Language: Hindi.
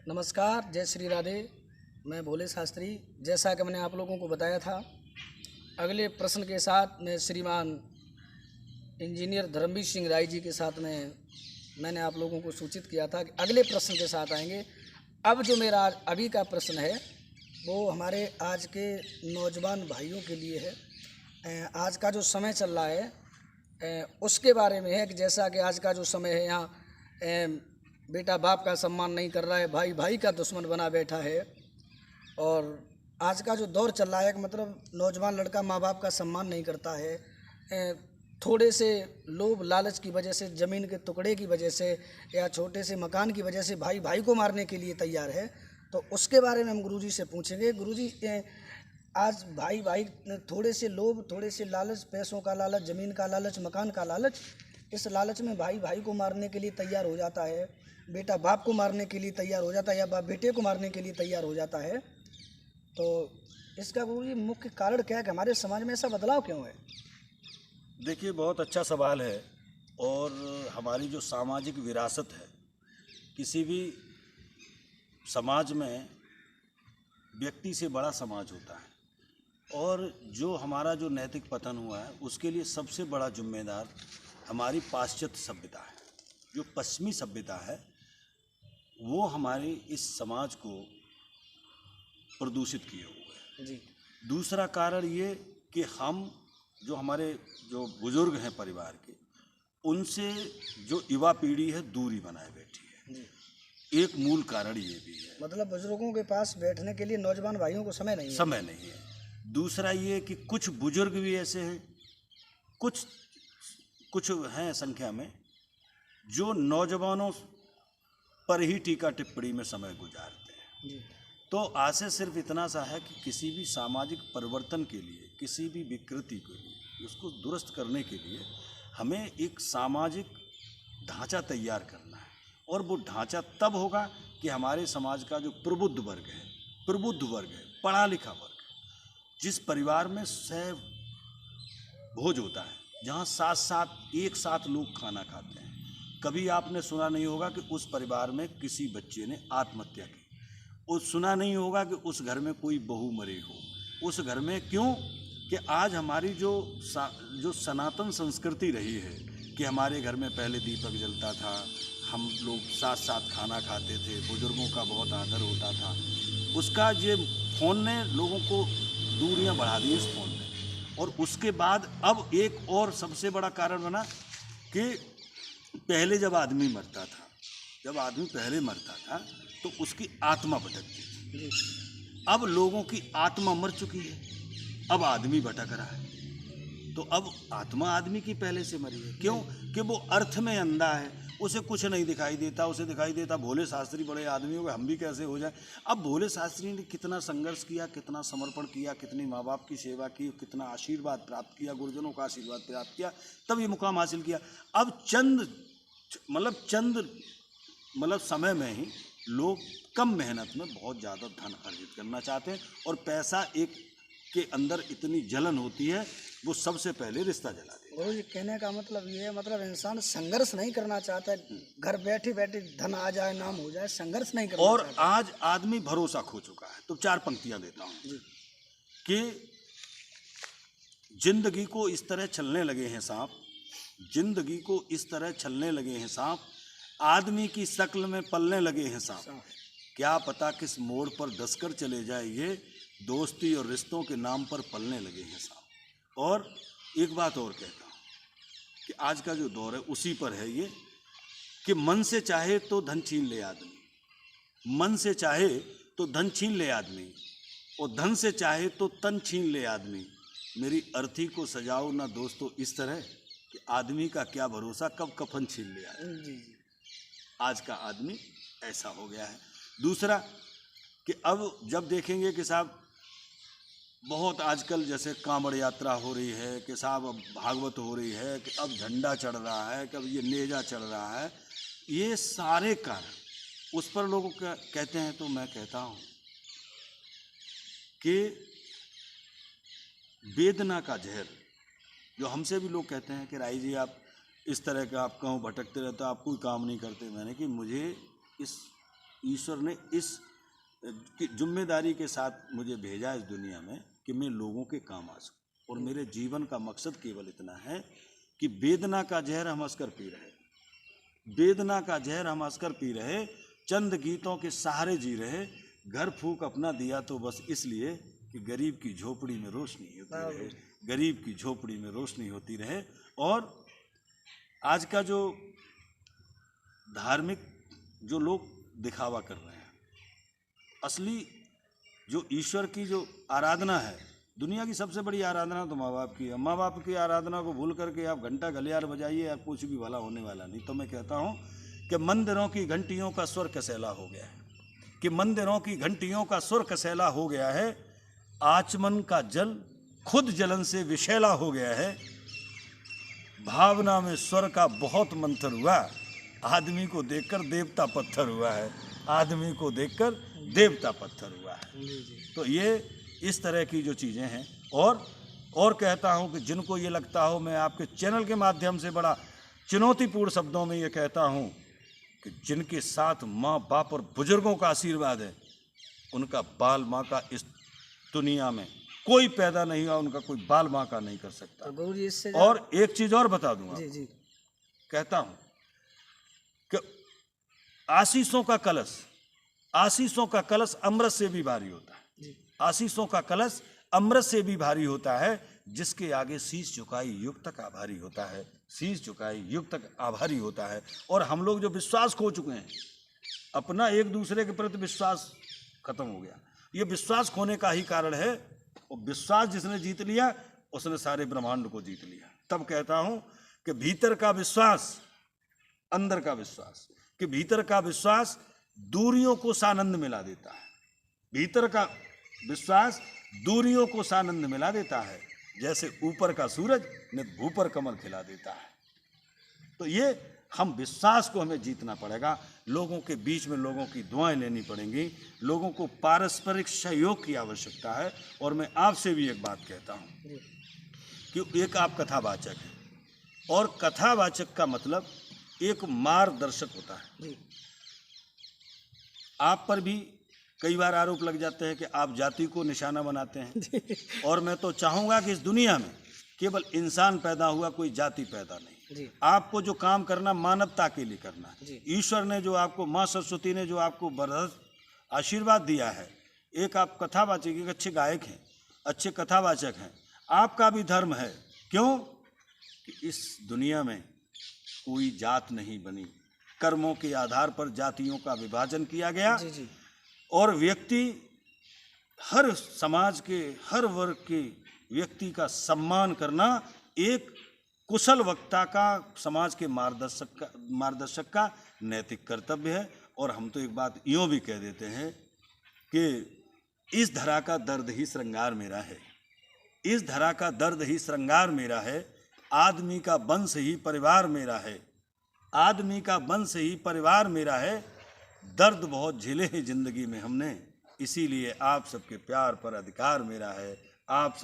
नमस्कार, जय श्री राधे। मैं भोले शास्त्री। जैसा कि मैंने आप लोगों को बताया था, अगले प्रश्न के साथ मैं श्रीमान इंजीनियर धर्मवीर सिंह राय जी के साथ में मैंने आप लोगों को सूचित किया था कि अगले प्रश्न के साथ आएंगे। अब जो मेरा अभी का प्रश्न है वो हमारे आज के नौजवान भाइयों के लिए है। आज का जो समय चल रहा है उसके बारे में है कि जैसा कि आज का जो समय है, यहाँ बेटा बाप का सम्मान नहीं कर रहा है, भाई भाई का दुश्मन बना बैठा है। और आज का जो दौर चल रहा है कि मतलब नौजवान लड़का माँ बाप का सम्मान नहीं करता है। थोड़े से लोभ लालच की वजह से, ज़मीन के टुकड़े की वजह से या छोटे से मकान की वजह से भाई भाई को मारने के लिए तैयार है। तो उसके बारे में हम गुरुजी से पूछेंगे। गुरुजी, आज भाई भाई थोड़े से लोभ, थोड़े से लालच, पैसों का लालच, ज़मीन का लालच, मकान का लालच, इस लालच में भाई भाई को मारने के लिए तैयार हो जाता है, बेटा बाप को मारने के लिए तैयार हो जाता है या बाप बेटे को मारने के लिए तैयार हो जाता है। तो इसका गुरुजी मुख्य कारण क्या है कि हमारे समाज में ऐसा बदलाव क्यों है? देखिए, बहुत अच्छा सवाल है। और हमारी जो सामाजिक विरासत है, किसी भी समाज में व्यक्ति से बड़ा समाज होता है। और जो हमारा जो नैतिक पतन हुआ है उसके लिए सबसे बड़ा जिम्मेदार हमारी पाश्चात्य सभ्यता है। जो पश्चिमी सभ्यता है वो हमारे इस समाज को प्रदूषित किए हुए है जी। दूसरा कारण ये कि हम जो हमारे जो बुजुर्ग हैं परिवार के, उनसे जो युवा पीढ़ी है दूरी बनाए बैठी है जी। एक मूल कारण ये भी है। मतलब बुजुर्गों के पास बैठने के लिए नौजवान भाइयों को समय नहीं है। दूसरा ये कि कुछ बुजुर्ग भी ऐसे हैं, कुछ हैं संख्या में, जो नौजवानों पर ही टीका टिप्पणी में समय गुजारते हैं। जी। तो आशय सिर्फ इतना सा है कि किसी भी सामाजिक परिवर्तन के लिए, किसी भी विकृति के लिए, उसको दुरुस्त करने के लिए हमें एक सामाजिक ढांचा तैयार करना है। और वो ढांचा तब होगा कि हमारे समाज का जो प्रबुद्ध वर्ग है, पढ़ा लिखा वर्ग, जिस परिवार में सह भोज होता है, जहाँ एक साथ लोग खाना खाते हैं। कभी आपने सुना नहीं होगा कि उस परिवार में किसी बच्चे ने आत्महत्या की, और सुना नहीं होगा कि उस घर में कोई बहू मरी हो उस घर में। क्यों? कि आज हमारी जो सनातन संस्कृति रही है कि हमारे घर में पहले दीपक जलता था, हम लोग साथ साथ खाना खाते थे, बुजुर्गों का बहुत आदर होता था, उसका ये फ़ोन ने लोगों को दूरियां बढ़ा दी इस फ़ोन ने। और उसके बाद अब एक और सबसे बड़ा कारण बना कि पहले जब आदमी मरता था तो उसकी आत्मा भटकती थी। अब लोगों की आत्मा मर चुकी है, अब आदमी भटक रहा है। तो अब आत्मा आदमी की पहले से मरी है। क्यों? कि वो अर्थ में अंधा है, उसे कुछ नहीं दिखाई देता। उसे दिखाई देता भोले शास्त्री बड़े आदमी हो गए, हम भी कैसे हो जाए। अब भोले शास्त्री ने कितना संघर्ष किया, कितना समर्पण किया, कितनी माँ बाप की सेवा की, कितना आशीर्वाद प्राप्त किया, गुरुजनों का आशीर्वाद प्राप्त किया, तब ये मुकाम हासिल किया। अब चंद समय में ही लोग कम मेहनत में बहुत ज़्यादा धन अर्जित करना चाहते हैं। और पैसा एक के अंदर इतनी जलन होती है, वो सबसे पहले रिश्ता जला देता है। गुरुजी, कहने का मतलब ये है, मतलब इंसान संघर्ष नहीं करना चाहता है, घर बैठे बैठे धन आ जाए, नाम हो जाए, संघर्ष नहीं करना और चाहता। आज आदमी भरोसा खो चुका है। तो 4 पंक्तियां देता हूं कि जिंदगी को इस तरह छलने लगे हैं सांप, आदमी की शक्ल में पलने लगे हैं सांप। क्या पता किस मोड़ पर डसकर चले जाए ये, दोस्ती और रिश्तों के नाम पर पलने लगे हैं सांप। और एक बात और कहता हूँ कि आज का जो दौर है उसी पर है ये, कि मन से चाहे तो धन छीन ले आदमी, और धन से चाहे तो तन छीन ले आदमी। मेरी अर्थी को सजाओ ना दोस्तों इस तरह कि आदमी का क्या भरोसा कब कफन छीन ले आदमी। आज का आदमी ऐसा हो गया है। दूसरा कि अब जब देखेंगे कि साहब बहुत आजकल जैसे कांवड़ यात्रा हो रही है, कि साहब अब भागवत हो रही है, कि अब झंडा चढ़ रहा है, कि अब ये नेजा चढ़ रहा है, ये सारे कारण उस पर लोग कहते हैं। तो मैं कहता हूँ कि वेदना का जहर, जो हमसे भी लोग कहते हैं कि राय जी आप इस तरह का, आप कहूँ भटकते रहते हो, आप कोई काम नहीं करते। मैंने कि मुझे इस ईश्वर ने इस की जिम्मेदारी के साथ मुझे भेजा इस दुनिया में कि मैं लोगों के काम आ सकूं। और मेरे जीवन का मकसद केवल इतना है कि वेदना का जहर हम हंसकर पी रहे, वेदना का जहर हम हंसकर पी रहे, चंद गीतों के सहारे जी रहे, घर फूंक अपना दिया तो बस इसलिए कि गरीब की झोपड़ी में रोशनी होती रहे, गरीब की झोपड़ी में रोशनी होती रहे। और आज का जो धार्मिक जो लोग दिखावा कर रहे हैं, असली जो ईश्वर की जो आराधना है, दुनिया की सबसे बड़ी आराधना तो माँ बाप की है। माँ बाप की आराधना को भूल करके आप घंटा गलियार बजाइए, आप कुछ भी भला होने वाला नहीं। तो मैं कहता हूँ कि मंदिरों की घंटियों का स्वर कसैला हो गया है, कि मंदिरों की घंटियों का स्वर कसैला हो गया है, आचमन का जल खुद जलन से विषैला हो गया है, भावना में स्वर का बहुत मंथर हुआ, आदमी को देखकर देवता पत्थर हुआ है, आदमी को देखकर देवता पत्थर हुआ है। तो ये इस तरह की जो चीज़ें हैं। और कहता हूँ कि जिनको ये लगता हो, मैं आपके चैनल के माध्यम से बड़ा चुनौतीपूर्ण शब्दों में ये कहता हूँ कि जिनके साथ माँ बाप और बुजुर्गों का आशीर्वाद है, उनका बाल माँ का इस दुनिया में कोई पैदा नहीं हुआ, उनका कोई बाल माँ का नहीं कर सकता। तो गुरु जी इससे और एक चीज़ और बता दूंगा, जी जी कहता हूँ कि आशीषों का कलश, आशीषों का कलश अमृत से भी भारी होता है, आशीषों का कलश अमृत से भी भारी होता है, जिसके आगे शीश झुकाई युग तक आभारी होता है, शीश झुकाई युग तक आभारी होता है। और हम लोग जो विश्वास खो चुके हैं, अपना एक दूसरे के प्रति विश्वास खत्म हो गया, ये विश्वास खोने का ही कारण है। और विश्वास जिसने जीत लिया, उसने सारे ब्रह्मांड को जीत लिया। तब कहता हूं कि भीतर का विश्वास, अंदर का विश्वास, कि भीतर का विश्वास दूरियों को सानंद मिला देता है, भीतर का विश्वास दूरियों को सानंद मिला देता है, जैसे ऊपर का सूरज ने भूपर कमल खिला देता है। तो ये हम विश्वास को हमें जीतना पड़ेगा, लोगों के बीच में लोगों की दुआएं लेनी पड़ेंगी, लोगों को पारस्परिक सहयोग की आवश्यकता है। और मैं आपसे भी एक बात कहता हूँ कि एक आप कथावाचक हैं, और कथावाचक का मतलब एक मार्गदर्शक होता है। आप पर भी कई बार आरोप लग जाते हैं कि आप जाति को निशाना बनाते हैं, और मैं तो चाहूँगा कि इस दुनिया में केवल इंसान पैदा हुआ, कोई जाति पैदा नहीं। आपको जो काम करना मानवता के लिए करना है। ईश्वर ने जो आपको, माँ सरस्वती ने जो आपको बरहत आशीर्वाद दिया है, एक आप कथावाचक, एक अच्छे गायक हैं, अच्छे कथावाचक हैं, आपका भी धर्म है। क्यों कि इस दुनिया में कोई जात नहीं बनी, कर्मों के आधार पर जातियों का विभाजन किया गया। और व्यक्ति, हर समाज के हर वर्ग के व्यक्ति का सम्मान करना एक कुशल वक्ता का, समाज के मार्गदर्शक का नैतिक कर्तव्य है। और हम तो एक बात यूँ भी कह देते हैं कि इस धरा का दर्द ही श्रृंगार मेरा है, इस धरा का दर्द ही श्रृंगार मेरा है, आदमी का वंश ही परिवार मेरा है, आदमी का वंश ही परिवार मेरा है। दर्द बहुत झेले हैं जिंदगी में हमने, इसीलिए आप सबके प्यार पर अधिकार मेरा है। आप